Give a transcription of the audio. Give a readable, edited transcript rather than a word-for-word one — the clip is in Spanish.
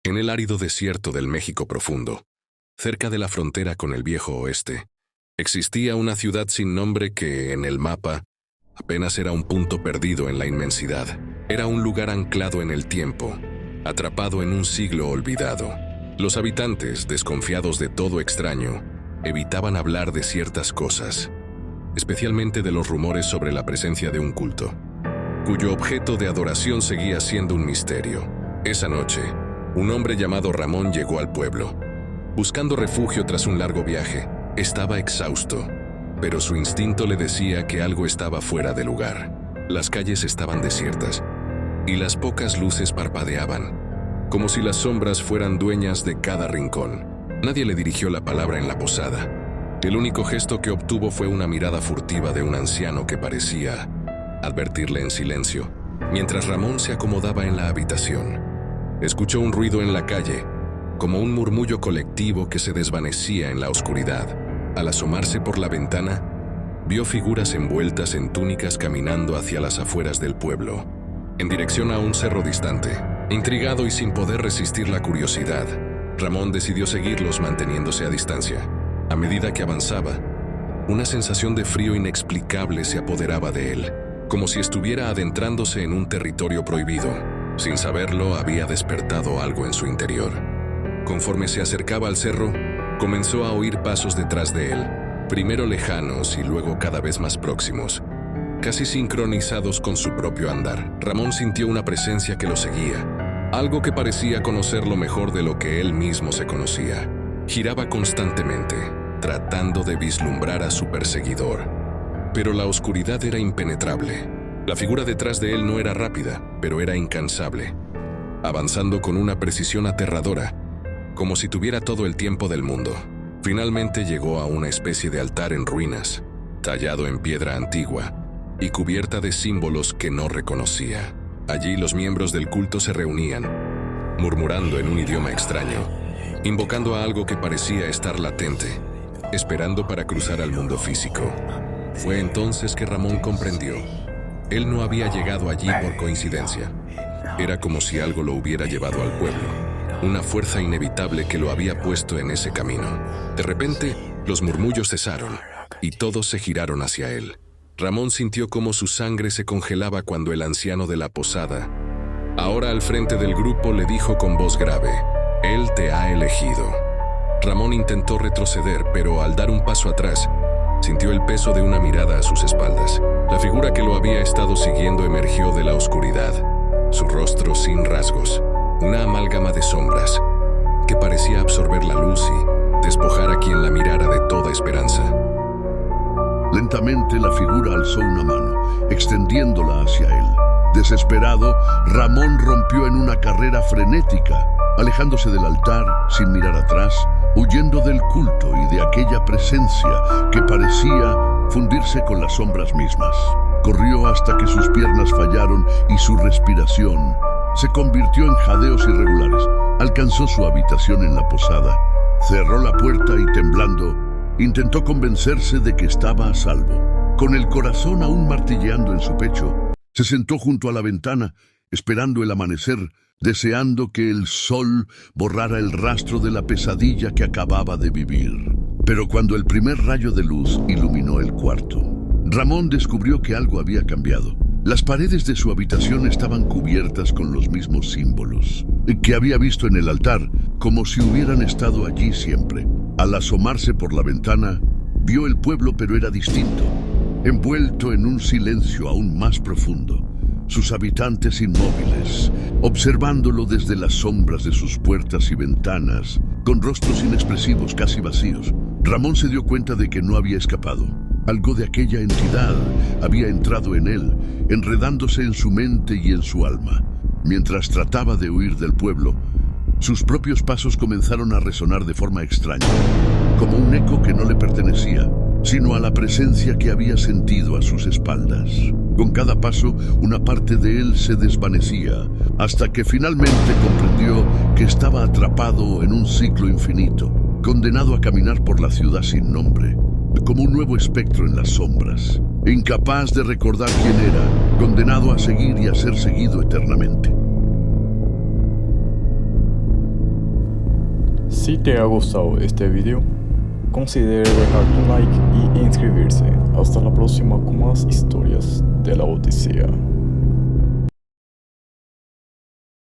En el árido desierto del México profundo, cerca de la frontera con el viejo oeste, existía una ciudad sin nombre que, en el mapa, apenas era un punto perdido en la inmensidad. Era un lugar anclado en el tiempo, atrapado en un siglo olvidado. Los habitantes, desconfiados de todo extraño, evitaban hablar de ciertas cosas, especialmente de los rumores sobre la presencia de un culto, cuyo objeto de adoración seguía siendo un misterio. Esa noche, un hombre llamado Ramón llegó al pueblo, buscando refugio tras un largo viaje. Estaba exhausto, pero su instinto le decía que algo estaba fuera de lugar. Las calles estaban desiertas, y las pocas luces parpadeaban, como si las sombras fueran dueñas de cada rincón. Nadie le dirigió la palabra en la posada. El único gesto que obtuvo fue una mirada furtiva de un anciano que parecía advertirle en silencio. Mientras Ramón se acomodaba en la habitación, escuchó un ruido en la calle, como un murmullo colectivo que se desvanecía en la oscuridad. Al asomarse por la ventana, vio figuras envueltas en túnicas caminando hacia las afueras del pueblo, en dirección a un cerro distante. Intrigado y sin poder resistir la curiosidad, Ramón decidió seguirlos manteniéndose a distancia. A medida que avanzaba, una sensación de frío inexplicable se apoderaba de él, como si estuviera adentrándose en un territorio prohibido. Sin saberlo, había despertado algo en su interior. Conforme se acercaba al cerro, comenzó a oír pasos detrás de él, primero lejanos y luego cada vez más próximos, casi sincronizados con su propio andar. Ramón sintió una presencia que lo seguía, algo que parecía conocerlo mejor de lo que él mismo se conocía. Giraba constantemente, tratando de vislumbrar a su perseguidor, pero la oscuridad era impenetrable. La figura detrás de él no era rápida, pero era incansable, avanzando con una precisión aterradora, como si tuviera todo el tiempo del mundo. Finalmente llegó a una especie de altar en ruinas, tallado en piedra antigua y cubierta de símbolos que no reconocía. Allí los miembros del culto se reunían, murmurando en un idioma extraño, invocando a algo que parecía estar latente, esperando para cruzar al mundo físico. Fue entonces que Ramón comprendió. Él no había llegado allí por coincidencia. Era como si algo lo hubiera llevado al pueblo, una fuerza inevitable que lo había puesto en ese camino. De repente, los murmullos cesaron y todos se giraron hacia él. Ramón sintió cómo su sangre se congelaba cuando el anciano de la posada, ahora al frente del grupo, le dijo con voz grave: «Él te ha elegido». Ramón intentó retroceder, pero al dar un paso atrás, sintió el peso de una mirada a sus espaldas. La figura que lo había estado siguiendo emergió de la oscuridad, su rostro sin rasgos, una amálgama de sombras que parecía absorber la luz y despojar a quien la mirara de toda esperanza. Lentamente la figura alzó una mano, extendiéndola hacia él. Desesperado, Ramón rompió en una carrera frenética, alejándose del altar sin mirar atrás, huyendo del culto y de aquella presencia que parecía fundirse con las sombras mismas. Corrió hasta que sus piernas fallaron y su respiración se convirtió en jadeos irregulares. Alcanzó su habitación en la posada, cerró la puerta y, temblando, intentó convencerse de que estaba a salvo. Con el corazón aún martilleando en su pecho, se sentó junto a la ventana, esperando el amanecer, deseando que el sol borrara el rastro de la pesadilla que acababa de vivir. Pero cuando el primer rayo de luz iluminó el cuarto, Ramón descubrió que algo había cambiado. Las paredes de su habitación estaban cubiertas con los mismos símbolos que había visto en el altar, como si hubieran estado allí siempre. Al asomarse por la ventana, vio el pueblo, pero era distinto, envuelto en un silencio aún más profundo. Sus habitantes inmóviles, observándolo desde las sombras de sus puertas y ventanas, con rostros inexpresivos, casi vacíos. Ramón se dio cuenta de que no había escapado. Algo de aquella entidad había entrado en él, enredándose en su mente y en su alma. Mientras trataba de huir del pueblo, sus propios pasos comenzaron a resonar de forma extraña, como un eco que no le pertenecía, sino a la presencia que había sentido a sus espaldas. Con cada paso, una parte de él se desvanecía, hasta que finalmente comprendió que estaba atrapado en un ciclo infinito, condenado a caminar por la ciudad sin nombre, como un nuevo espectro en las sombras, incapaz de recordar quién era, condenado a seguir y a ser seguido eternamente. Si te ha gustado este video, considere dejar tu like y inscribirse. Hasta la próxima con más historias de la Odisea.